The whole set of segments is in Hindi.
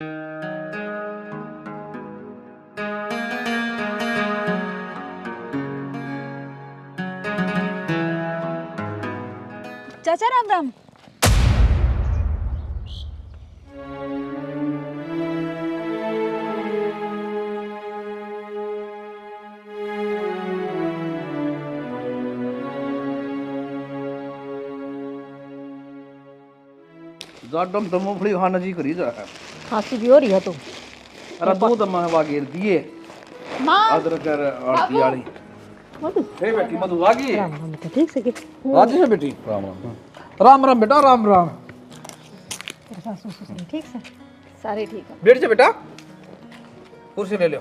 चाचा राम राम। जाडम तो मूंगफली खाना जी करी जा है। खांसी भी हो रही है तो अरे दूध महवा गिर दिए माँ अदरक आरती वाली हे बेटी मधु आ गई राम राम बेटा ठीक से आज है बेटी राम राम राम राम बेटा राम राम तेरे सासू ससुर ठीक से सारे ठीक है। बैठ जा बेटा कुर्सी ले लो।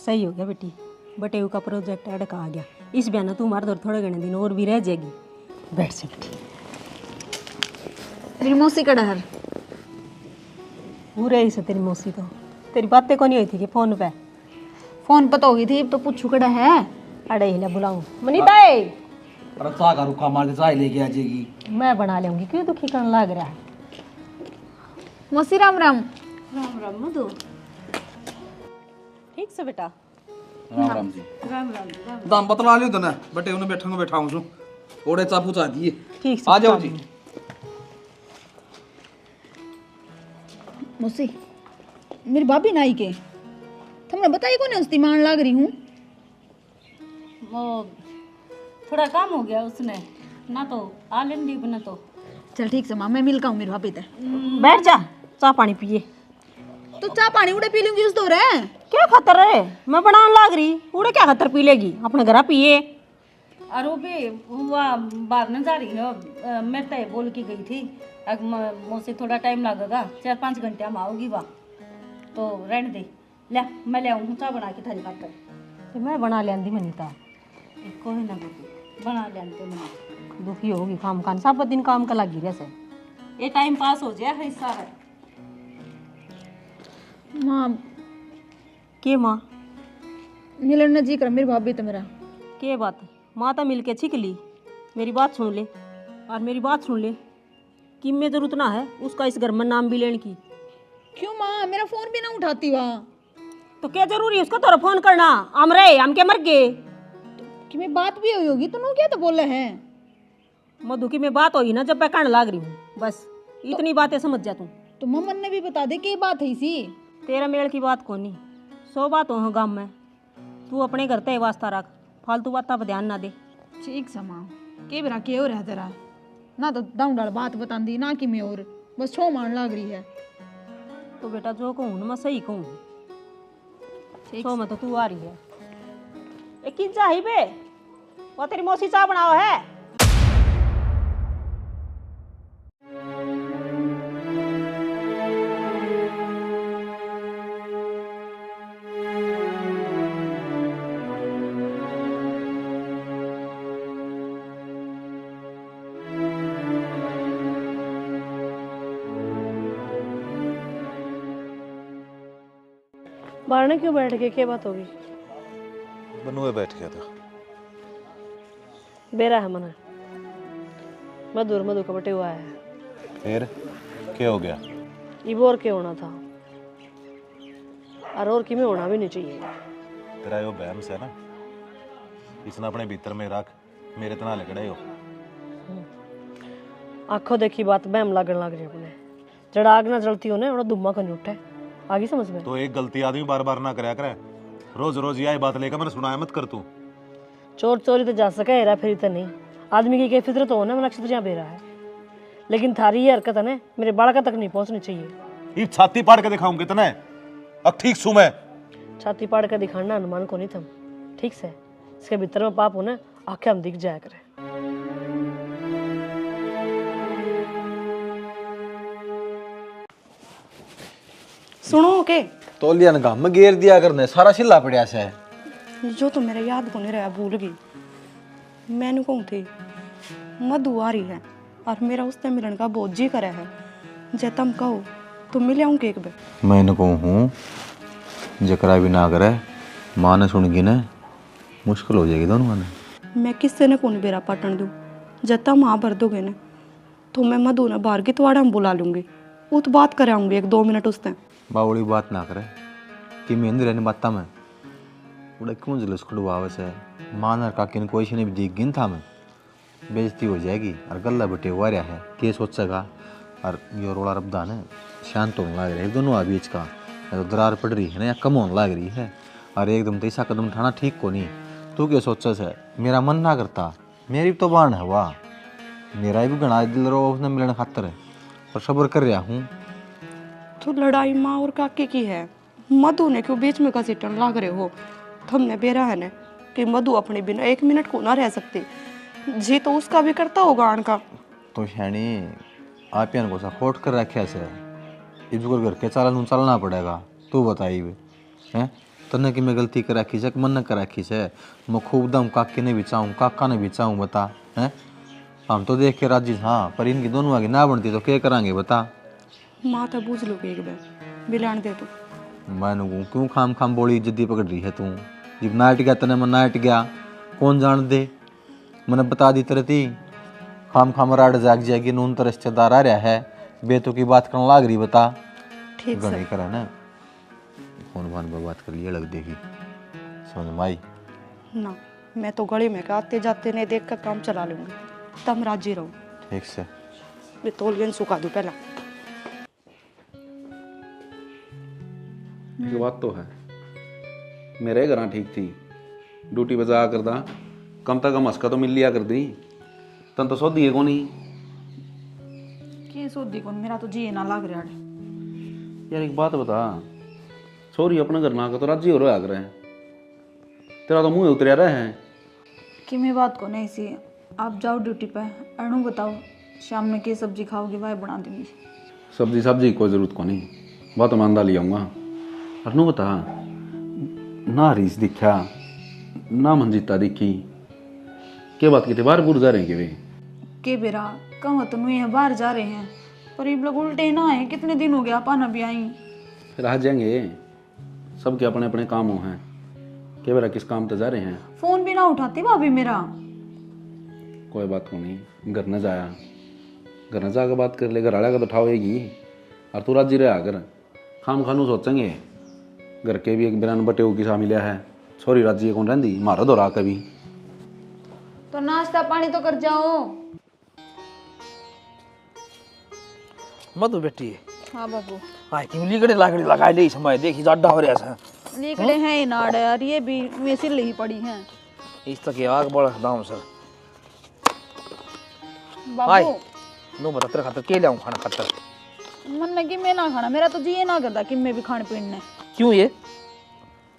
सही हो गया बेटी बटेऊ का प्रोजेक्ट अड़का आ गया इस बयाना तू हमारे दौर थोड़े घने दिन और भी रह जाएगी। बैठ से बेटी मेरी मौसी का डर पूरे ही से तेरी मौसी तो तेरी बातें को नहीं हुई थी कि फोन पे फोन पता होगी थी तो पूछू कड़ा है। अड़े हिला बुलाऊं मनीता अरे चा का रुका मार के चाय लेके आ जाएगी। मैं बना लूंगी क्यों दुखी करने लग रहा है। मौसी राम राम। राम राम मधु ठीक से बेटा राम राम जी राम राम दाम बतला लियो तने बटे उन्हें बैठा हूं ओड़े चा पूछा दिए ठीक से आ जाओ जी। मौसी मेरी भाभी नाई के तुमने बताई को नहीं उसकी मान लाग रही हूँ। वो थोड़ा काम हो गया उसने ना तो आ लेंदी बना तो चल ठीक से माँ मैं मिल का हूँ मेरी भाभी ते। बैठ जा चाह पानी पिए। तो चाय पानी उड़े पी लूंगी उस दो रे। क्या खतर है मैं बनाने लाग रही उड़े क्या खतर पी लेगी अपने घर पिए। और वो भी हुआ बाहर न जा रही है मैं तो बोल के गई थी मुझसे थोड़ा टाइम लगेगा 4-5 घंटे में आओगी वहाँ तो रहने दे ले मैं ले आऊँ चाय बना के थाली खाकर तो मैं बना लेंदी मनीता कोई ना कोई बना लेते मैं दुखी होगी काम खान सब दिन काम का लगी रहे ये टाइम पास हो जाए है सारा माँ के माँ मिलन न जी कर मेरी भाभी तो मेरा के बात माता मिल के छिक ली मेरी बात सुन ले और मेरी बात सुन ले कि में जरूरत ना है उसका इस घर में नाम भी लेने की। क्यों माँ मेरा फोन भी ना उठाती वहाँ तो क्या जरूरी है उसका तोरा फोन करना हम रहे हम के मर गए कि मैं बात भी हुई होगी तो नो क्या तो बोले हैं। मधु की में बात होगी ना जब मैं कहने लाग रही हूँ बस इतनी बातें समझ जा तू। तो ममन ने भी बता दे कि ये बात है इसी। तेरा मेल की बात कौन नहीं 100 बात हो गाँव में तू अपने घर ते वास्ता रख फालतू बातों पर ध्यान ना दे। ठीक समा के बरा के हो रहा तेरा ना तो दाऊं डाल बात बतांदी ना कि मैं और बस छो मान लाग रही है। तो बेटा जो कहूँ ना मैं सही कहूँ छो में तो तू आ रही है एक किन चाही बे वो तेरी मौसी चाह बनाओ है। बारने क्यों बैठ गए क्या बात होगी। बनुए बैठ गया था बेरा है मना मधुर मधु का बटे हुआ है फिर क्या हो गया। इबोर के होना था और की में होना भी नहीं चाहिए। तेरा यो बहम से ना इसने अपने भीतर में रख मेरे तना लगड़े हो आंखों देखी बात बहम लागन लग रही अपने जड़ा आग ना जलती हो ना दुम्मा कहीं उठे आगे समझ में। तो एक गलती आदमी बार बार ना कराया करे रोज रोज यही बात लेकर मैंने सुनाया मत कर तू। चोर चोरी तो जा सके हेरा फेरी तो नहीं आदमी की फितरत हो ना नक्षत्र जहाँ बेरा है लेकिन थारी ये हरकत है ना मेरे बालका तक नहीं पहुंचनी चाहिए। ये छाती पाड़ के दिखाऊं कितने अब ठीक सू मैं छाती पाड़ कर दिखाना अनुमान को नहीं थम ठीक से इसके भीतर में पाप हो ना आंखें हम दिख जाया करे। सुनो के तौलिया ने गम गेर दिया करने सारा छिल्ला पड़िया से जो तो मेरे याद को नहीं रहा भूल गई मैंने कहूँ थी मधु आ रही है और मेरा उससे मिलन का बहुत जी करे है जे तुम कहो तो मिल आऊँ केक बे। मैंने कहूँ जकरा भी ना करे माँ ने सुन गई ना मुश्किल हो जाएगी दोनों ने। मैं किससे ने कौन बेरा पाटन दूँ जब तुम हाँ भर दोगे ना तो मैं मधु ने बाहर की तवाड़ा में बुला लूँगी वो तो बात कराऊंगी 1-2 मिनट उससे। बावड़ी बात ना करे कि मैं इंद्र बात में उड़ा क्यों जलूस खुड़वावे से मान और काकी ने कोई ने भी देख गिन था मैं बेइज्जती हो जाएगी और गल्ला बटे हुआ रहा है के सोचेगा। और ये रोड़ा रब्दा ने शांत होने लग रहा है दोनों बीच का, तो दरार पड़ रही है ना या कम होने लग रही है। और एकदम तो ऐसा कदम उठाना ठीक को नहीं। तू क्या सोचा से मेरा मन ना करता, मेरी तो बाण है वाह, मेरा भी घना दिल रो उसने मिलने खातर है और सब्र कर रहा हूँ। तो लड़ाई माँ और काके की है, मधु ने क्यों बीच में घसीटन लाग रहे हो। तुमने बेरा है ना कि मधु अपने बिना 1 मिनट को ना रह सकती, जी तो उसका भी करता होगा आन का। तो शैनी आप को सा खोट कर रखे से इजुगर घर के चलना पड़ेगा। तू बताई वे हैं तने कि मैं गलती कर रखी से मन न कर रखी से मैं खूब दम काके ने भी चाहूँ काका ने भी चाहूँ बता हैं। हम तो देख के राजी हाँ, पर इनकी दोनों आगे ना बनती तो क्या करांगे बता। माँ तो बूझ लोगे एक बार बिलान दे तू। मैं क्यों खाम खाम बोली जिद्दी पकड़ रही है तू। जब नाट गया तने मैं नाट गया कौन जान दे, मैंने बता दी तरह थी खाम खाम राड जाग जाएगी नून तो रिश्तेदार आ रहा है बेतों की बात करने लाग रही बता। ठीक गणे सर। करा ना फोन भान पर बात कर लिए लग देगी समझ में आई ना मैं तो गली में का आते जाते ने देख कर काम चला लूंगी, तुम राजी रहो। ठीक से। मैं तौलियन सुखा दूं पहला। एक बात तो है मेरे घर ठीक थी ड्यूटी बजा कर दा कम तक कम हंसका तो मिल लिया कर दी तन तो सौदी है को नहीं के सोदी कौन मेरा तो जी ना लग रहा है। यार एक बात बता सॉरी अपने घर ना का तो राजी हो रहा है तेरा तो मुंह उतरिया रहा है कि मैं बात को नहीं सी आप जाओ ड्यूटी पे अनु बताओ शाम में की सब्जी खाओगी वह बना दूंगी। सब्जी कोई जरूरत को नहीं बात तो मानदा ले आऊँगा। अनु बता ना हरीश दिखा ना मंजीता दिखी के बात की थे बाहर बुर जा रहे हैं कि वे के बेरा कम तो नहीं बाहर जा रहे हैं पर ये लोग उल्टे ना है कितने दिन हो गया पाना भी आई। फिर आ जाएंगे सबके अपने अपने काम हो हैं के बेरा किस काम तो जा रहे हैं। फोन भी ना उठाती भाभी मेरा। कोई बात को नहीं घर न जाया घर न जाकर बात कर ले घर वाले का तो उठावेगी और तू राजी रहा कर खाम खानू सोचेंगे घर के भी एक बिरान बटे की सा मिला है सॉरी राजी कौन रही मारा दो रहा कभी तो नाश्ता पानी तो कर जाओ। मधु बेटी हाँ बाबू हाँ क्यों लिगड़े लागड़े लगा ले समय देखी जाडा हो रहा है लिखड़े हैं ही नाड़ यार ये भी में सिल ही पड़ी हैं इस तक ये आग बड़ा दाम सर बाबू। नो बता तेरे खातर के लाऊं खाना खातर मन ने कि मैं ना खाना मेरा तो जी ना करता कि मैं भी खाने पीने क्यों ये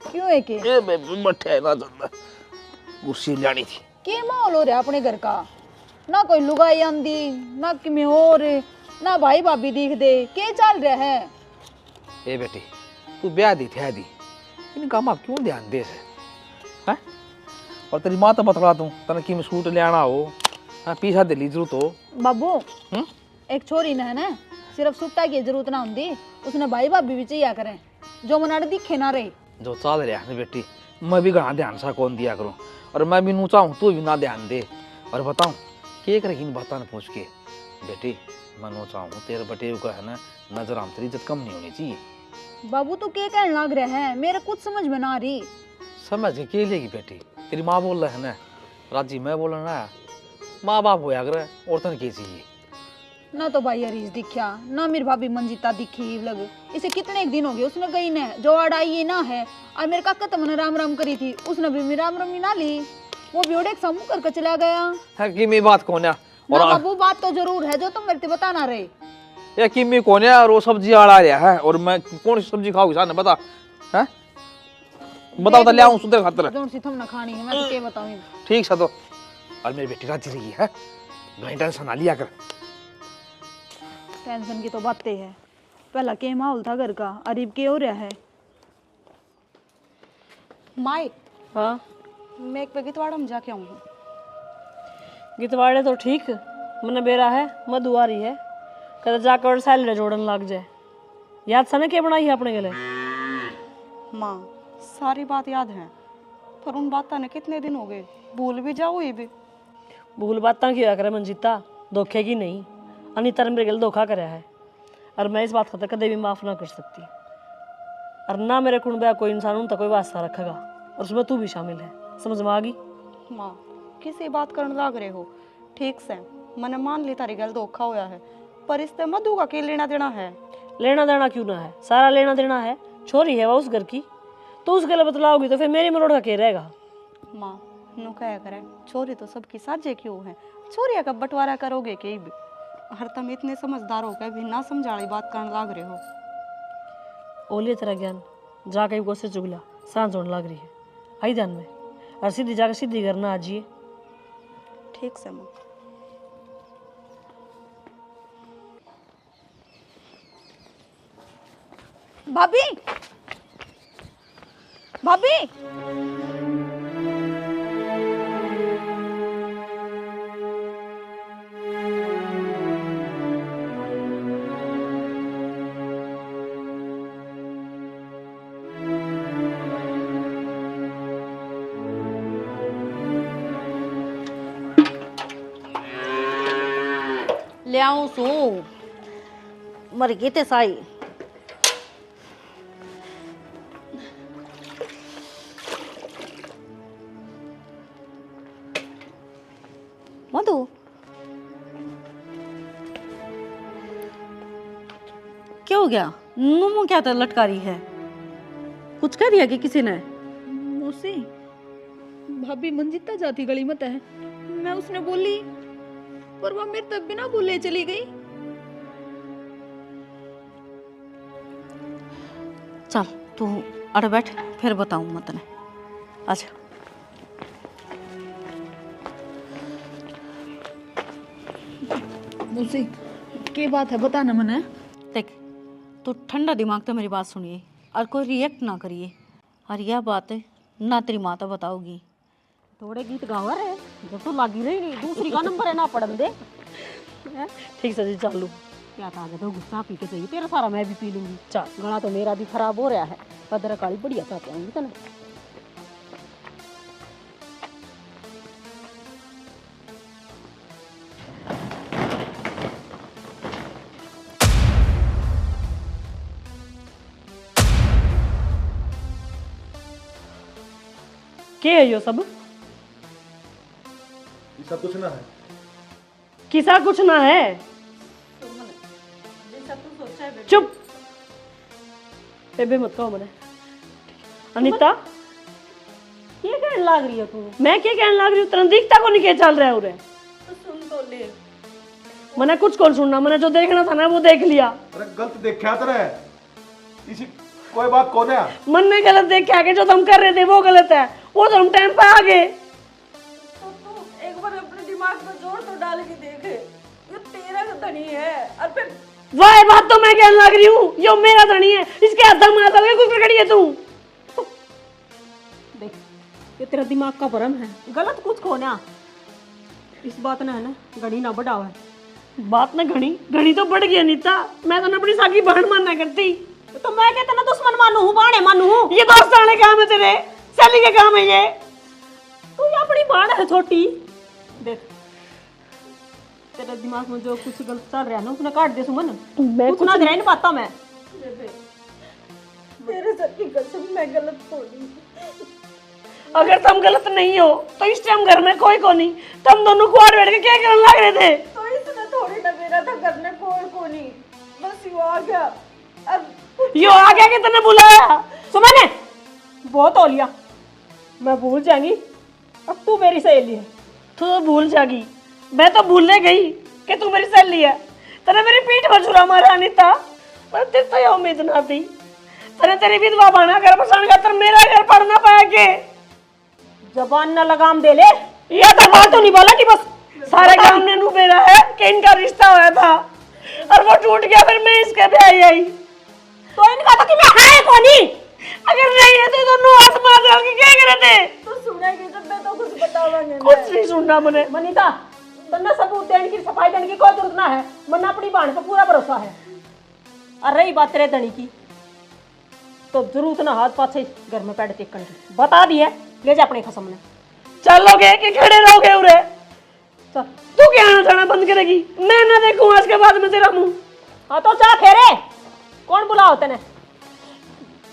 क्यों है के ए मैं मठे ना जानदा कुर्सी लानी थी के माहौल हो रहा अपने घर का ना कोई लुगाई आंदी ना कि मैं और ना भाई भाभी दिख दे के चल रहा है। ए बेटी तू ब्याह दी थे दी इन काम आप क्यों ध्यान दे से हैं और तेरी मां तो बतला दूं तने की में सूट ले आना हो हां पीछा दे ली जरूरत हो बाबू एक छोरी ने है ना सिर्फ सुट्टा की जरूरत ना होंदी उसने भाई भाभी भी चाहिए करें जो मनाड़ दिखे ना रहे जो चल रहा है बेटी मैं भी घना ध्यान सा कौन दिया करूं और मैं भी नू चाहूं तू भी ना ध्यान दे और बताऊं के कर इन बात न पूछ के बेटी मैं नो चाहूं तेरे बटे का है ना नजर आम तेरी इज्जत कम नहीं होनी चाहिए। बाबू तू के कहने लग रहा है मेरे कुछ समझ में ना आ रही। समझ के लेगी बेटी तेरी माँ बोल रहा है ना राजी मैं बोल रहा माँ बाप होया कर और तन के चाहिए ना तो भाई हरीश दिखा ना मेरी भाभी मंजिता दिखी लग इसे कितने एक दिन हो गए उसने गई ने जो आड़ा ये ना है और मेरे काका तो मैंने राम राम करी थी उसने भी मेरी राम राम ना ली वो भी एक समूह करके चला गया है कि मैं बात कौन है और बाबू बात तो जरूर है जो तुम मेरे से बता ना रहे या कि मैं कौन है और वो सब्जी आड़ा रहा है और मैं कौन सी सब्जी खाऊंगी सामने बता हैं बताओ तो ले आऊं सुधर खातर जोन सी तुम ना खानी है मैं तो क्या बताऊं। ठीक है तो और मेरी बेटी राजी रही है घंटा टेंशन ना लिया कर टेंशन की तो बातें है पहला के माहौल था घर का अरीब के हो रहा है। माई हाँ मैं एक गीतवाड़ा में जाके आऊंगी। गीतवाड़े तो ठीक मैंने बेरा है मधु आ रही है कद जाकर सैलरी जोड़न लग जाए याद सने के बनाई है अपने गले माँ सारी बात याद है पर उन बातों ने कितने दिन हो गए भूल भी जाओ ये भी। भूल बातां किया करे मंजीता धोखे की नहीं अनिता ने मेरे गल धोखा कराया है और मैं इस बात खातर कदे भी माफ ना कर सकती। और ना मेरे कुंबा कोई इंसान उन तक कोई वास्ता रखेगा, और उसमें तू भी शामिल है। समझ में आ गई? माँ किसी बात करने लग रहे हो। ठीक से मैंने मान ली तारी गल धोखा होया है, पर इससे मधु का क्या लेना देना है? लेना देना क्यों ना है, सारा लेना देना है। छोरी है वह उस घर की, तो उस गले बतलाओगी तो फिर मेरी मरोड़ का क्या रहेगा? माँ नु कह करे छोरी तो सबकी साझे क्यों है, छोरिया का बंटवारा करोगे के भी? हर तुम इतने समझदार हो गए भी ना समझाड़ी बात करने लग रहे हो। ओलिए तेरा ज्ञान जाके को से चुगला सांझ होने लग रही है। आई ध्यान में, और सीधी जाकर सीधी करना आजिए। ठीक से माँ। भाभी भाभी ले आऊं सू मर गई ते साई। मधु क्या हो गया? मुंह क्या था लटका रही है? कुछ कह दिया कि किसी ने? मौसी भाभी मंजिता जाती गली मत है, मैं उसने बोली पर वह मेरे तक बिना बोले चली गई। चल तू अड़ बैठ, फिर बताऊं मैं तने। अच्छा मौसी क्या बात है बताना मने। देख तू ठंडा दिमाग से मेरी बात सुनिए और कोई रिएक्ट ना करिए। और यह बात है ना तेरी माता बताओगी। थोड़े गीत गावा रे, जब तो लागी रही नहीं दूसरी का नंबर है ना पढ़न दे। ठीक से जी चालू क्या था आगे तो गुस्सा पी के चाहिए तेरा सारा मैं भी पी लूंगी। चल गला तो मेरा भी खराब हो रहा है, कदर काली बढ़िया चाहते आऊंगी तना। क्या है यो सब? सब कुछ ना है। किसा कुछ ना है। चुप बेबे मत कहो मने। अनीता ये कहने लाग रही है तू? मैं क्या कहने लाग रही हूँ? तेरा दिखता को नहीं क्या चल रहा है उरे? तो सुन तो ले। मैंने कुछ कौन सुनना, मैंने जो देखना था ना वो देख लिया। अरे गलत देखा तेरे, इसी कोई बात कौन है? मन ने गलत देख के आगे जो तुम कर रहे थे वो गलत है, वो तो हम टाइम पे आ गए। तो तू एक बार अपने दिमाग में जोर तो डाल के देख, ये तेरा धनी है। और फिर वह बात तो मैं कहने लग रही हूँ, यो मेरा धनी है, इसके हाथ में आता है कुछ पकड़ी है तू। देख ये तेरा दिमाग का भरम है, गलत कुछ खोना। इस बात ने है ना घड़ी ना बढ़ावा है। बात ना घड़ी तो बढ़ गई अनीता। मैं तो अपनी साकी बहन मानना करती, तो मैं कहता ना दुश्मन मानू हूँ, बाणे मानू हूँ। ये दोस्त आने काम है तेरे, सैली के काम है ये। तू ये अपनी बाण है छोटी। देख तेरे दिमाग में जो कुछ गलत चल रहा है ना उसने काट दे सुमन। मैं कुछ ना नहीं पाता मैं। तेरे सर की कसम मैं गलत थोड़ी। अगर तुम गलत नहीं हो तो इस टाइम घर में कोई को नहीं, तुम दोनों कुआड़ बैठ के क्या करने लग रहे थे? तो इसने थोड़ी ना मेरा था करने को नहीं, बस यू आ गया। अब यो आ गया कि तूने बुलाया? सुमन बहुत हो लिया, मैं भूल जाएंगी। अब तू मेरी सहेली है, तू तो भूल जाएगी। मैं तो भूलने गई कि तू मेरी सहेली है। तेने मेरी पीठ पर छुरा मारा अनीता, पर तेरे तो ये उम्मीद ना थी। तेने तेरी विधवा बना घर बसान का, मेरा घर पढ़ना पाया के जबान ना लगाम दे ले। ये तो बात तो नहीं बोला कि बस सारे काम ने नू मेरा है कि इनका रिश्ता हुआ था और वो टूट गया, फिर मैं इसके पे आई। तो इनका तो कि मैं है कोनी, अगर नहीं है तो दोनों आसमान डाल के क्या करे थे? तो सुनेगी जब मैं तो कुछ बताऊंगा। कुछ नहीं सुनना मैंने। मनीता तन्ना सबूत देने की, सफाई देने की कोई जरूरत ना है। मन्ना अपनी बहन पर पूरा भरोसा है। और रही बात तेरे धनी की, तो जरूरत ना हाथ पाछे घर में पैड टेकन की। बता दिया, ले जा अपने खसम ने। चलोगे कि खड़े रहोगे उरे? चल तू क्या आना जाना बंद करेगी? मैं ना देखूं आज के बाद में तेरा मुंह। हाँ तो जा फेरे, कौन बुलाओ तने?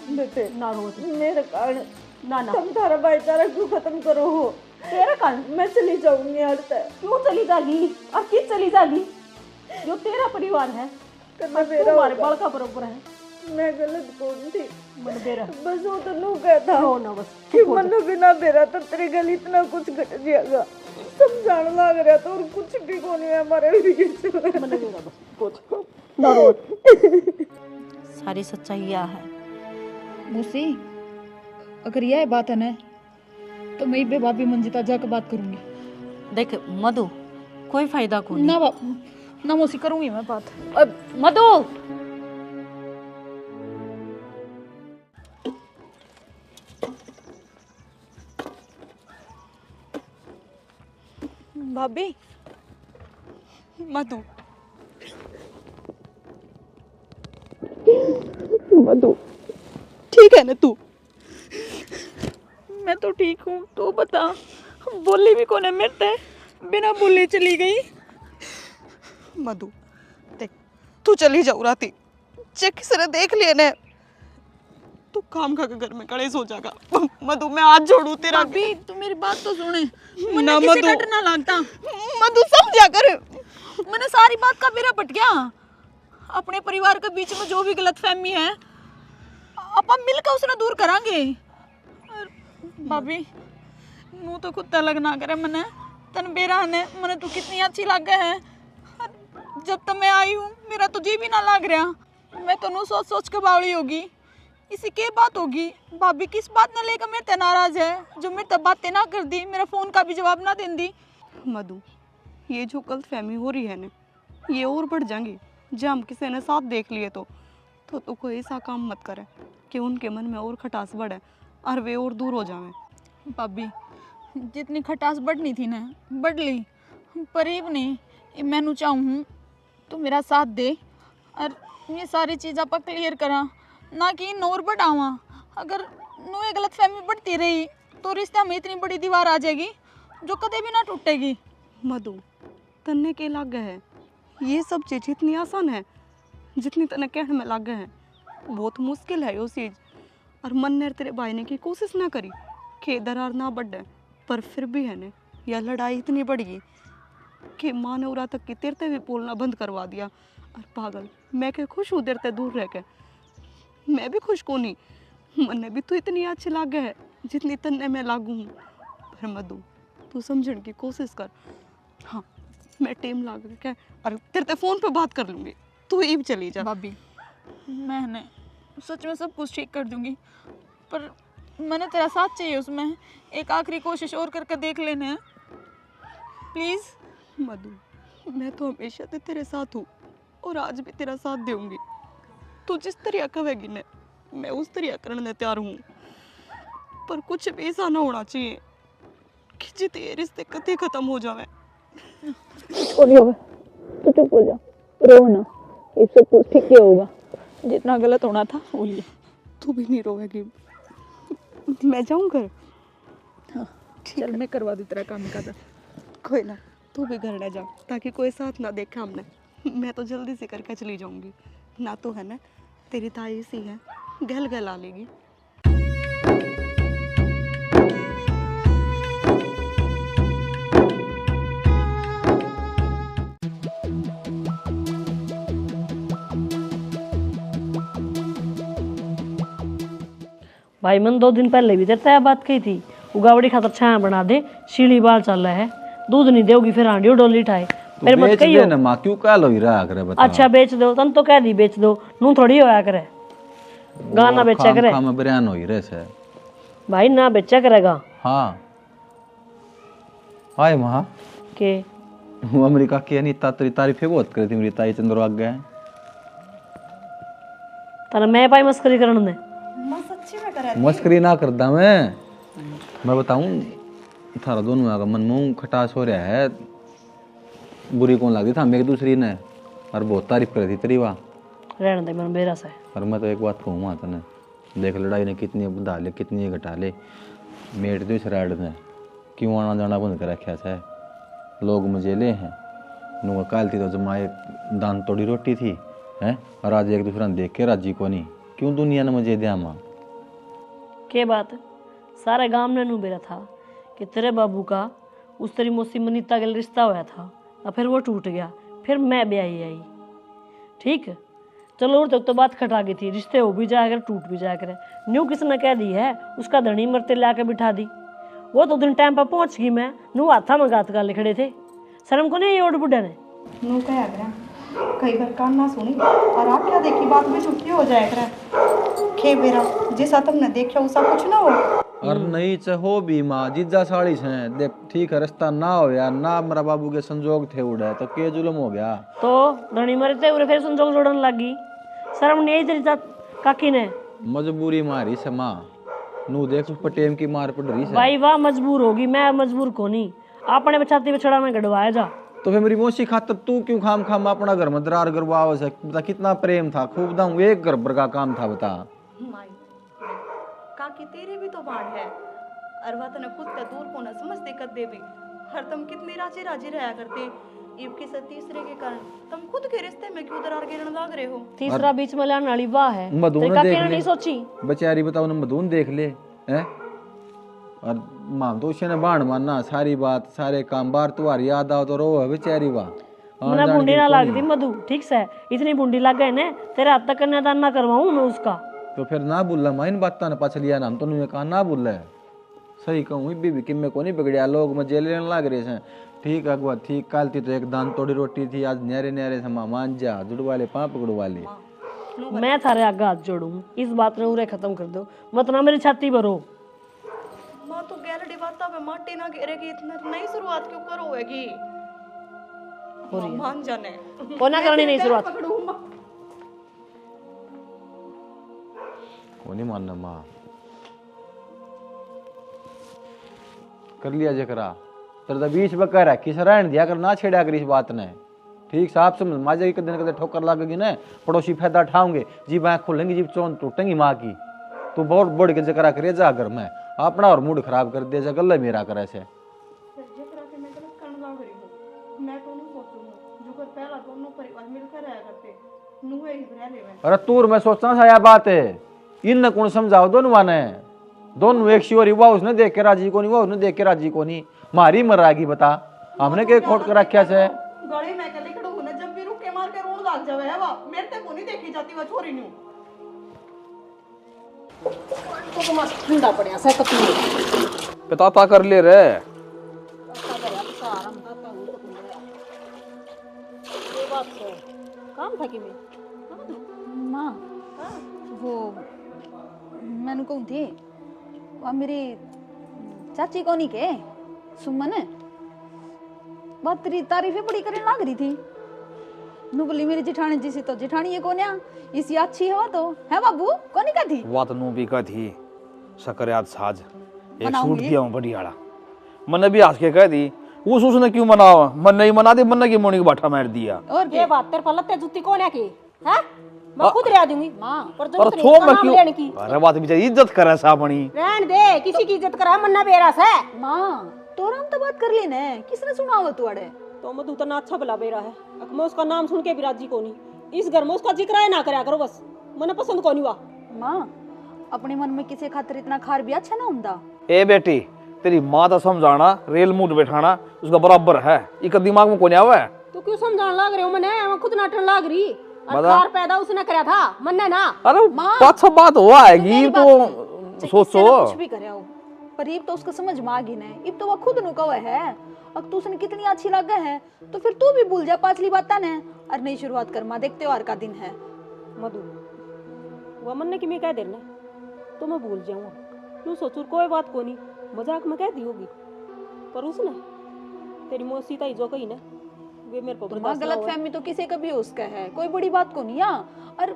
बेटे ना रो, मेरे कारण ना ना तुम तारा भाईचारा क्यों खत्म करो हो? तेरे कारण मैं चली जाऊंगी यार। क्यों चली जागी? अब किस चली जागी? जो तेरा परिवार है तुम्हारे बाल का बराबर है। मैं गलत कौन थी? मन बेरा बस वो तो नू कहता रो ना बस कि मनु बिना बेरा तो तेरे गल इतना कुछ घट जाएगा। समझाने लग रहा तो और कुछ भी को नहीं है हमारे लिए। मन बेरा बस कुछ ना रो। सारी सच्चाई यह है। मौसी अगर यह बात है ना तो मैं बे भाभी मंजिता जाकर बात करूंगी। देख मधु, कोई फायदा को ना ना मौसी करूंगी मैं बात। मधु भाभी मधु मधु ठीक है ना तू? मैं तो ठीक हूँ, तू बता। बोली भी कौन है मेरे, बिना बोले चली गई। मधु देख, तू चली जाऊ राती, चेक किसी ने देख लिया ने तू काम खा के घर में कड़े सो जाएगा। मधु मैं हाथ जोड़ू तेरा। अभी तू मेरी बात तो सुने। ना किसी मधु, कट ना लगता। मधु समझा कर। मैंने सारी बात का बेरा पट गया। अपने परिवार के बीच में जो भी गलतफहमी है अपन मिलकर उसने दूर करांगे। भाभी नू तो कुत्ता लगना करे मने तन बेरा ने मने तू कितनी अच्छी लग है। जब तक मैं आई हूँ मेरा तो जी भी ना लग रहा। मैं तो नू सोच सोच के बावली होगी। इसी के बात होगी भाभी किस बात ना लेकर मेरे ते नाराज है जो मेरे तब बातें ना कर दी, मेरा फोन का भी जवाब ना दें दी। मधु ये जो गलतफहमी हो रही है ना ये और बढ़ जाएंगी जब हम किसी ने साथ देख लिए तो तू कोई ऐसा काम मत करे कि उनके मन में और खटास बढ़े और वे और दूर हो जावे। भाभी जितनी खटास बढ़नी थी ना बढ़ ली, परीब नहीं। मैं नू चाहूँ तो मेरा साथ दे और ये सारी चीज़ आप क्लियर करा ना कि नोर बढ़ावा। अगर नू ये गलतफहमी बढ़ती रही तो रिश्ते में इतनी बड़ी दीवार आ जाएगी जो कदे भी ना टूटेगी। मधु तन्ने के लागे है ये सब चीज़ इतनी आसान है जितनी तन्ने कहने में लागे है बहुत मुश्किल है ये चीज़। और मन ने तेरे भाई ने की कोशिश ना करी कि दरार ना बढ़े, पर फिर भी है ने यह लड़ाई इतनी बढ़ गई कि माँ ने उरा तक की तेरते भी बोलना बंद करवा दिया। और पागल मैं के खुश हूँ तेरते दूर रह के, मैं भी खुश को नहीं। मन ने भी तू इतनी अच्छी लागे है जितनी तन्ने मैं लागू हूँ। पर मधु तू समझने की कोशिश कर। हाँ मैं टेम लाग के और तेरे फोन पे बात कर लूँगी, तू ही चली जा। भाभी मैंने सच में सब कुछ ठीक कर दूंगी पर मैंने तेरा साथ चाहिए उसमें। एक आखिरी कोशिश और करके देख लेने हैं प्लीज़। मधु मैं तो हमेशा से तेरे साथ हूँ और आज भी तेरा साथ दूंगी। तू जिस तरह कहेगी ने मैं उस तरह करने तैयार हूँ, पर कुछ भी ऐसा ना होना चाहिए कि जितने रिश्ते कभी खत्म हो जावे। तो चुप हो जा, रो ना, ये सब कुछ ठीक ही होगा। जितना गलत होना था हो लिया। तू भी नहीं रोएगी, मैं जाऊँ घर? हाँ चल मैं करवा दूँ तेरा काम का। कोई ना तू भी घर न जा ताकि कोई साथ ना देखे हमने। मैं तो जल्दी से करके चली जाऊंगी, ना तो है ना तेरी ताई सी है गल गल आ लेगी। भाई मन 2 दिन पहले भी तेरे बात कही थी उगावड़ी खातर छाया बना दे, शीली बाल चल रहा है, दूध नहीं देगी फिर हांडी डोली ठाए। मेरे मत कहियो ना मां क्यों काल होई रहा करे बता। अच्छा बेच दो, तन तो कह दी बेच दो, नू थोड़ी होया करे गाना बेचा करे। खाम बयान होई रहे से भाई ना बेचा करेगा। हां हाय मां के वो अमेरिका की अनीता तेरी तारीफ बहुत करती मेरी ताई चंद्र आ गए तना मैं भाई मस्करी करन दे। मस्करी ना करदा मैं बताऊं थारा दोनों का मन में खटास हो रहा है। बुरी कौन लगी था मेरी दूसरी ने और बहुत तारीफ कर थी तेरी वाह रहने दे मन बेरा से। और मैं तो एक बात कहूँ तने देख लड़ाई ने कितनी बढ़ा ले कितनी घटा ले मेट तो इस राइड ने क्यों आना जाना बंद कर रखा है। लोग मजेले हैं नुआ काल थी तो जमाए दान तोड़ी रोटी थी हैं और आज एक दूसरा देख के राजी को नहीं क्यों दुनिया ने मुझे दिया माँ के बात सारे गांव ने नू बेरा था कि तेरे बाबू का उस तेरी मौसी मनीता के रिश्ता हुआ था और फिर वो टूट गया, फिर मैं ब्याही आई। ठीक है, चलो और तक तो बात खटा गई थी, रिश्ते हो भी जाया कर टूट भी जाया करे। न्यू किसने कह दी है उसका धनी मरते ला के बिठा दी। वो तो दिन टाइम पर पहुंच गई, मैं नू हाथा में गात गाले खड़े थे। शर्म को नहीं ओड बुढ़ा ने नू कह करा कई बार कान ना सुनी और आप क्या देखी बात भी चुप हो जाए करा खे बेरा जैसा तुमने देखा वैसा कुछ ना हो। और नहीं चाहो भी माँ जिज्जा साड़ी से देख ठीक है रिश्ता ना हो या ना मेरा बाबू के संजोग थे उड़े तो के जुलम हो गया तो धनी मरते उरे फिर संजोग जोड़न लगी। शर्म नहीं आई तेरी जात काकी ने। मजबूरी मारी से माँ नू देख उस पटेम की मार पड़ रही है भाई वाह मजबूर होगी, मैं मजबूर को नहीं। आपने बचाती बछड़ा में गड़वाया जा तो फिर मेरी मौसी खातर तू क्यों खाम खाम अपना घर में दरार गरवाव से बता कितना प्रेम था खूब दाऊं एक घर भर का काम था बता माई काकी तेरे भी तो बाढ़ है और वह तने खुद का दूर को न समझते कर दे भी हर तुम कितनी राजी राजी रहा करते इब के साथ तीसरे के कारण तुम खुद के रिश्ते में क्यों दरार गिरने लग रहे हो। तीसरा बीच में लाने वाली वाह है मधुन तेरी काकी देख ने ले नहीं सोची। बेचारी बताओ ना मधुन देख ले हैं और माँ तो उसे ने बाण मानना सारी बात सारे काम बार तुम्हारी याद आओ तो रो है बेचारी वाह मेरा बूंदी ना लग दी मधु ठीक से इतनी बूंदी लग गए ने तेरे हाथ तक कन्यादान ना करवाऊं मैं उसका। तो फिर ना बोल रहा इन बात ने पाछ लिया ना हम तो ने कहा ना बोल रहा है सही कहूँ बीबी किम्मे को नहीं बिगड़िया लोग मैं जेल लेने लग रहे हैं ठीक अगवा ठीक काल थी तो एक दान तोड़ी रोटी थी आज न्यारे न्यारे समा मान जा जुड़वा ले पाँव पकड़वा ले। मैं थारे आगे हाथ जोड़ू इस बात ने उरे खत्म कर दो मत ना मेरी छाती भरो। माँ तो गैलरी बात पे माटी ना गिरेगी इतना नई शुरुआत क्यों करोगी मान जाने को ना करनी नहीं शुरुआत को नहीं मानना माँ कर लिया जकरा तेरा बीच बकर है किस रहन दिया कर ना छेड़ा कर इस बात ने ठीक साफ समझ माजे की कदे ठोकर लगेगी ना पड़ोसी फायदा उठाओगे जीब आँख खोलेंगी जीब चौन टूटेंगी माँ की तू बहुत बढ़ के जकरा करे जा घर में अपना और मूड खराब कर दे गल मेरा करे से अरे तूर मैं सोचता था यह बात है इन कौन समझाओ दोनों माने दोनों एक शिवर हुआ उसने देख के राजी को नहीं हुआ उसने देख के राजी को नहीं मारी मरागी बता हमने के खोट कर रखा से गली में के लिखड़ू ने जब भी रुक के मार के रोड लाग जावे है वा मेरे ते को नहीं देखी जाती वो छोरी न्यू तो मस्त ठंडा पड़या से कपी पिता कर ले रे काम था कि मैं माँ वो मैंने कहूँ थी वह मेरी चाची को नहीं के सुमन बात तेरी तारीफें बड़ी करने लग रही थी नु बोली मेरी जिठानी जी सी तो जिठानी ये कोन्या इसी अच्छी है तो है बाबू कोनी का थी बात नू भी का थी सकरियात साज एक मनाऊंगी। सूट दिया हूं बढ़ियाड़ा मन भी हंस के कह दी उसने क्यों मनावा मन नहीं मना दे मन की मोनी की बाठा मार दिया और ये बात तेरे पलते जूती कौन है की हैं मैं खुद ले आ दूंगी मां पर और जरूरत थो नहीं मैं नाम क्यों लेने की अरे बात बेचारी इज्जत करे सा बनी रहन दे किसी की इज्जत करा मन्ना बेरास है माँ तो राम तो बात कर ली ने किसने सुना हो तू अड़े तो मधु तो ना अच्छा भला बेरा है अब मैं उसका नाम सुन के भी राजी को नहीं इस घर में उसका जिक्र है ना करया करो बस मने पसंद को नहीं हुआ। माँ अपने मन में किसी खातिर इतना खार भी अच्छा ना हुंदा ए बेटी तेरी माँ तो समझाना रेल मूड बैठाना उसका बराबर है एक दिमाग में कोने आवा है तू क्यों समझाने लग रहे हो मने मैं खुद नाटन लग रही बता। खार पैदा उसने करया था मन्ने ना अरे पाँच बात हुआ आएगी तो सोचो कुछ भी करे हो पर इब तो उसका समझ में आ गई ने इब तो वो खुद नु कवे है अब तू उसने कितनी अच्छी लगे है तो फिर तू भी भूल जा पाछली बातें ने और नई शुरुआत कर मां देखते त्योहार का दिन है मधु वो मन्ने की मैं कह देना तो मैं भूल जाऊंगा तू सोचू कोई बात को नहीं मजाक में कह दी होगी पर उसने तेरी मौसी ताई जो कही ना वे मेरे को मां गलत फहमी तो किसी का भी उसका है कोई बड़ी बात को नहीं और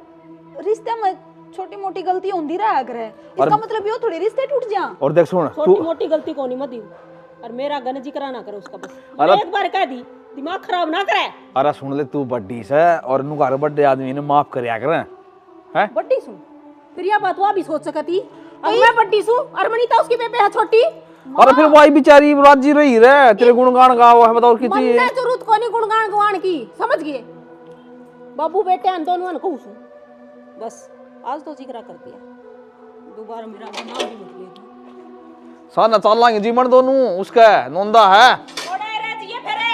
रिश्ते में छोटी मोटी गलती होती रहा करे इसका मतलब ये थोड़ी रिश्ते टूट जा और देख सुन छोटी मोटी गलती को नहीं मत और मेरा गन जिक्र ना करे उसका बस अरे एक बार कह दी दिमाग खराब ना करे। अरे सुन ले तू बड्डी से और नु घर बड्डे आदमी ने माफ करया करे हैं बड्डी सुन फिर यह बात वो भी सोच सकती अब मैं बड्डी सू और मनीता उसकी बेबे है छोटी अरे फिर वही बेचारी राजी रही रे तेरे गुणगान गाओ है बताओ कितनी मन्ने जरूरत को नहीं गुणगान गवान की समझ गए बाबू बेटे अन दोनों ने कहूँ बस आज तो जिक्र कर दिया, दोबारा मेरा नाम भी मत लेना। साना चल लांगे जीवन दोनों उसका नोंदा है। ओड़े रे जिए फेरे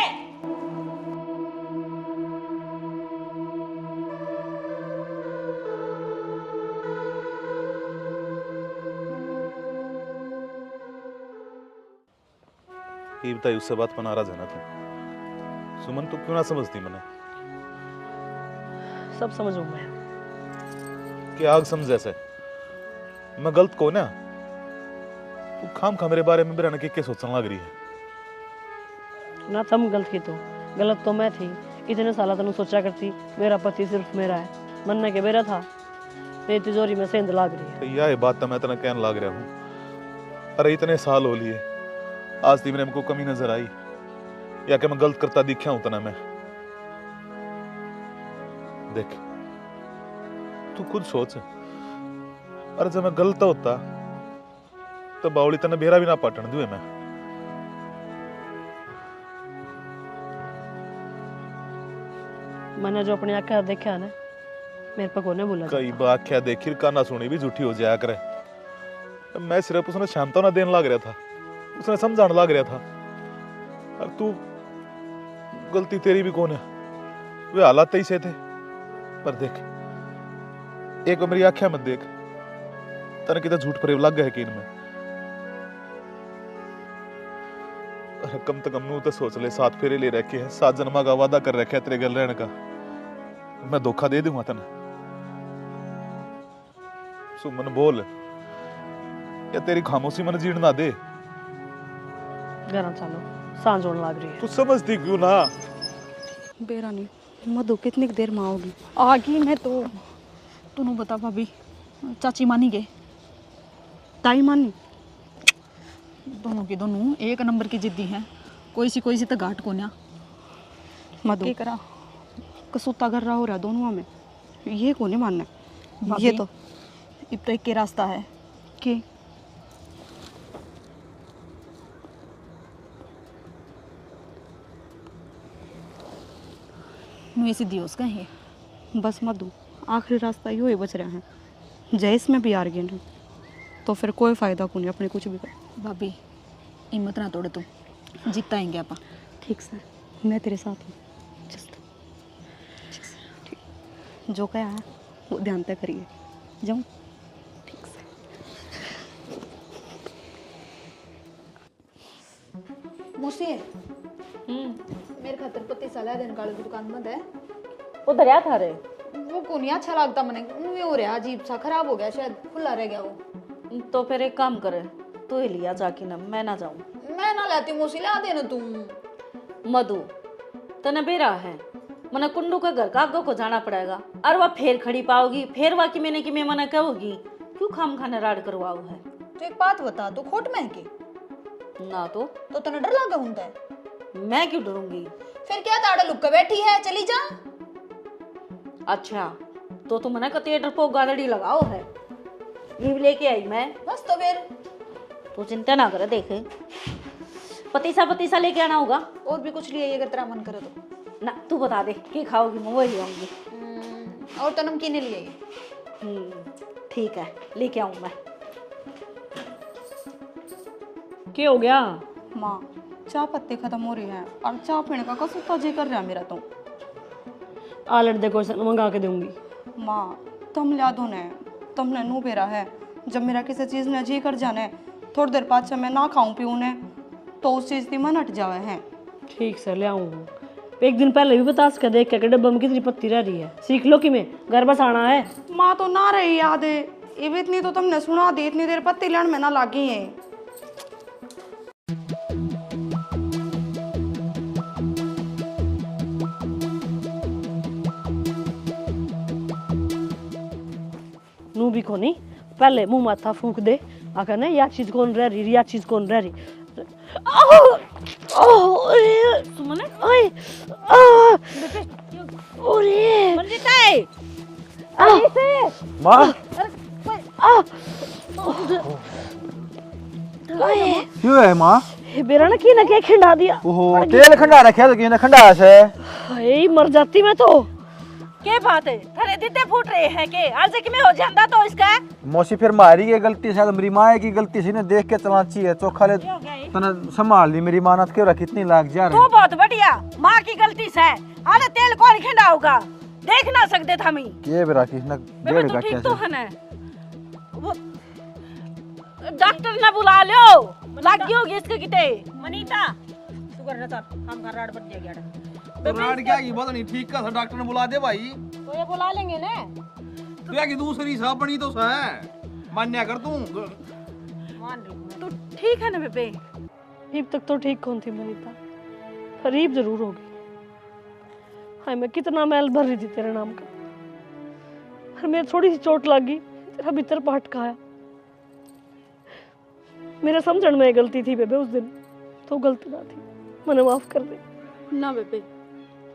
ये बताइए, उससे बात पर नाराज है ना तू? सुमन तू क्यों ना समझती मैंने? सब समझूं मैं। कि आग समझ ऐसे मैं गलत को ना, तू खाम खा मेरे बारे में बिराने के सोचने लग रही है ना। तुम गलत की तो गलत तो मैं थी। इतने साल तुम सोचा करती मेरा पति सिर्फ मेरा है, मनने के मेरा था। मेरी तिजोरी में सेंध लाग रही है। तो यह बात तो मैं तेना कहने लग रहा हूँ। अरे इतने साल हो लिए, आज ती मेरे को कमी नजर आई या कि मैं गलत करता दिखा हूं तना? मैं देख तू खुद सोच, अरे जब मैं गलत होता तो बावली तना बेरा भी ना पाटन दुए मैं। मैंने जो अपनी आंखें देखा ना, मेरे पे कोने बोला कई बात क्या देखी काना सुनी भी झूठी हो जाया करे। मैं सिर्फ उसने सांत्वना देने लग रहा था, उसने समझाने लग रहा था। और तू गलती तेरी भी कौन है, वे हालात ही से थे। पर देख एक बार मेरी आंखें मत देख, तने कितना झूठ पर लग गया यकीन में। अरे कम से कम नू तो सोच ले, 7 फेरे ले रखे हैं, 7 जन्मा का वादा कर रखा है तेरे गल रहने का। मैं धोखा दे दूंगा तने? सुमन बोल, या तेरी खामोशी मन जीण ना दे? घर चलो, सांझ होने लग रही है। तू समझती क्यों ना? बेरा नहीं, मधु कितनी देर में आओगी? आ गई मैं तो। तूने बता भाभी, चाची मानी गए? ताई मानी? दोनों की दोनों एक नंबर की जिद्दी हैं। कोई सी तो घाट को ना मधु क्या करा। कसूता कर रहा हो रहा दोनों में, ये को नहीं मानना। भाभी, ये तो अब तो एक के रास्ता है कि मुझे सीधी उसका है। बस मधु आखिरी रास्ता यो ही बच रहा है। जैस में भी हार गए ना तो फिर कोई फायदा को नहीं अपने कुछ भी कर। भाभी हिम्मत ना तोड़, तू जीता आएंगे आप। ठीक से, मैं तेरे साथ हूँ। जस्ट ठीक, जो कहा है वो ध्यान तक करिए। जाऊँ? ठीक से। मुझसे मेरे खातर पत्ती साला दिन काले की दुकान बंद है। वो दरिया था रे, वो को नहीं अच्छा लगता मने, मुंह हो रहा अजीब सा, खराब हो गया, शायद खुला रह गया वो। तो फिर एक काम करे, तू ही लिया जाके ना, मैं ना जाऊं। मैं ना लाती मौसी, ला देना तू। मधु तने बेरा है, मने कुंडू के घर का आगे को जाना पड़ेगा। और वह फिर खड़ी पाओगी, फिर वह कि मैं मना कहोगी क्यों खाम खाने राड़ करवाओ है। तो एक बात बता, तू खोट में है की? ना तो तने डर लगा होता है? मैं क्यों डरूंगी? फिर क्या ताड़ा लुक के बैठी है, चली जा। अच्छा तो तुम मना का थिएटर को गाड़ी लगाओ है, ये भी लेके आई मैं। बस तो फिर तू चिंता ना करे, देख पतीसा लेके आना होगा। और भी कुछ लिए अगर तेरा मन करे तो। ना तू बता दे क्या खाओगी, मैं वही आऊंगी। और तो नमकीन लिए। ठीक है, लेके आऊं मैं। क्या हो गया? माँ चाय पत्ती खत्म हो रही है और चाय पीने का कसूता जी कर रहा है मेरा तो। आलट देखो मंगा के दूंगी। माँ तुम ला दो ने, तुमने नू बेरा है। जब मेरा किसी चीज़ ने जी कर जाने, थोड़ी देर पाछे मैं ना खाऊं पीऊँ ने तो उस चीज़ की मन हट जावे है। ठीक से ले आऊँ। एक दिन पहले भी बता सके देख के डब्बा में कितनी पत्ती रह रही है, सीख लो कि मैं घर बस आना है। माँ तो ना रही याद है, ये इतनी तो तुमने सुना दी, इतनी देर पत्ती लेने में ना लागी है। नू भी को नहीं, पहले मुंह माथा फूक दे आकर ना, या चीज कौन रह रही, या चीज कौन रह रही। सुमने ओए ओरे मंजिता है माँ क्यों है माँ? बेरा ना की ना क्या खिंडा दिया। ओहो तेल खंडा रखे तो किसी ने खंडा से। हाय मर जाती मैं तो। के बात है थारे दिते फूट रहे हैं के आज कि मैं हो जांदा तो इसका मौसी फिर मारी की गलती शायद मेरी माँ की गलती से ने देख के चलाची है चोखा ले तना संभाल ली मेरी मानत के रख कितनी लाख जा तू रहे बहुत बढ़िया माँ की गलती से अरे तेल कौन खिंडाऊगा देख ना सकते था मी के बेरा किसने बेबे डेढ़ तू का ठीक कैसे तो है ना वो डॉक्टर ने बुला लो लग गई होगी इसके किते मनीता तू करना चाह हम घर राड बन जाएगा राड क्या की बात नहीं ठीक का डॉक्टर ने बुला दे भाई तो ये बुला लेंगे ना तू या की दूसरी सा बनी तो सा मान्या कर तू मान रही तू ठीक है ना बेबे अब तक तो ठीक कौन थी मनीता करीब जरूर होगी हाय मैं कितना मैल भर रही थी तेरे नाम का और मेरे थोड़ी सी चोट लग गई तेरा भीतर पटकाया मेरे समझण में गलती थी बेबे उस दिन तो गलती ना थी मैंने माफ कर दे ना बेबे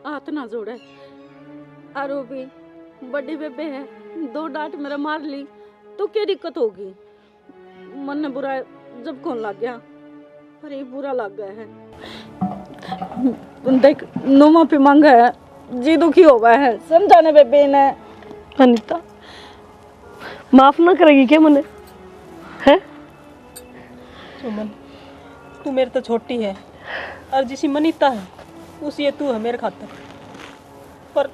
हाथ ना जोड़े आरो भी बड़ी बेबे है 2 डांट मेरा मार ली तो क्या दिक्कत होगी मन ने बुरा जब कौन लग गया पर ये बुरा लग गया है देख नो माफी मांगा है जी दुखी हो गया है समझाने बेबे ने अनीता माफ ना करेगी क्या मने है सुमन तू मेरे तो छोटी है और जिसी मनीता है उसी ये तू है मेरे खातर पर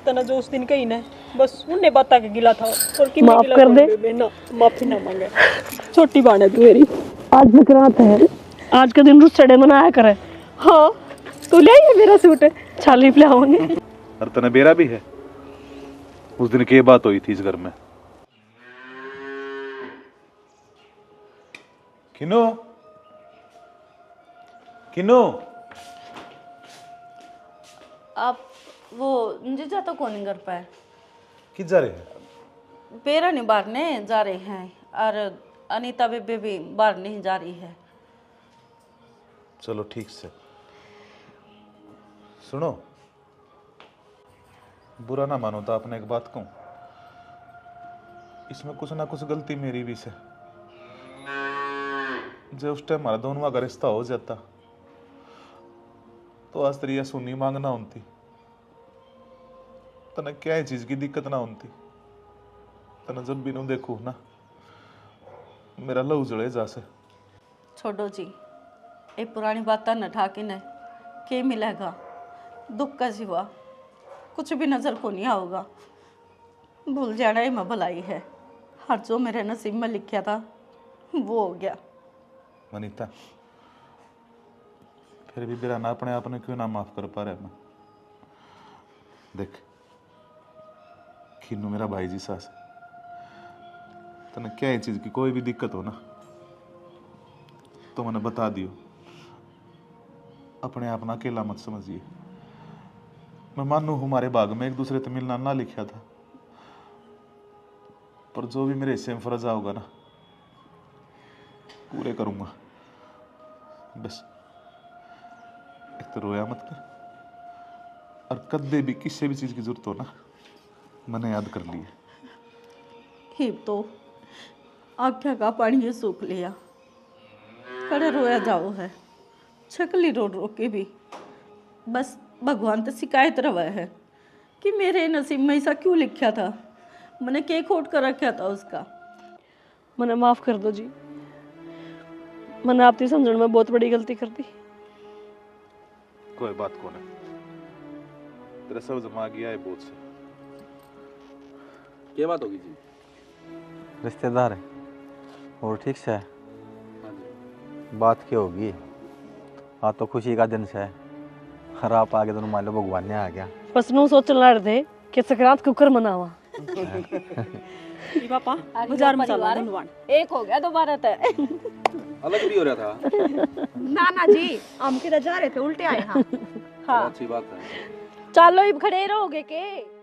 तना जो उस दिन कही ना बस उन्हें बता के गिला था और कि माफ कर दे ना माफी ना मांगे छोटी बहन है तू मेरी आज संक्रांत है आज का दिन रुस चढ़े मनाया करे हाँ तू ले आई मेरा सूट छाली पे आओगे और तने बेरा भी है उस दिन के बात हुई थी इस घर में किनो किनो आप वो जीजा तो कौन घर पे किस जा रहे हैं पेरा नहीं बारने जा रहे हैं और अनीता बेबे भी बाहर नहीं जा रही है चलो ठीक से सुनो बुरा ना मानो तो आपने एक बात कहूं इसमें कुछ ना कुछ गलती मेरी भी से जब उस टाइम हमारा दोनों का रिश्ता हो जाता तो आज तेरी सुननी मांगना होती तना क्या है चीज की दिक्कत ना होती तना जब भी देखू ना मेरा लहू जड़े जा से छोड़ो जी ये पुरानी बात न ठाकी न के मिलेगा दुख का सिवा कुछ भी नजर को नहीं आओगा भूल जाना ही मैं भलाई है हर जो मेरे नसीब में लिखा था वो हो गया मनीता फिर भी मेरा ना अपने आप ने क्यों ना माफ कर पा रहा मैं देख खीनू मेरा भाई जी सास तने क्या है चीज की कोई भी दिक्कत हो ना तो मैंने बता दियो अपने आप ना अकेला मत समझिए मैं मानू हमारे बाग में एक दूसरे से मिलना ना लिखा था पर जो भी मेरे हिस्से में फर्ज होगा ना पूरे करूंगा बस एक तो रोया मत कर और कदे भी किसी भी चीज की जरूरत हो ना मैंने याद कर लिया हिब तो आख्या का पानी सूख लिया खड़े रोया जाओ है छकली रो रो के भी बस भगवान तो शिकायत रवा है कि मेरे नसीब में ऐसा क्यों लिखा था मैंने के खोट कर रखा था उसका मैंने माफ कर दो जी मैंने आपकी समझण में बहुत बड़ी गलती कर दी कोई बात को नहीं तेरा सब जमा गया है बहुत से क्या बात होगी जी रिश्तेदार है और ठीक से है बात क्या होगी हाँ तो खुशी का दिन से है और आप आगे दोनों मान लो भगवान ने आ गया बस नू सोचने लड़ थे कि संक्रांत कुकर मनावा पापा बाजार में चला धनवान एक हो गया दोबारा तय अलग भी हो रहा था नाना जी हम किधर जा रहे थे उल्टे आए हाँ हाँ अच्छी बात है चलो अब खड़े रहोगे के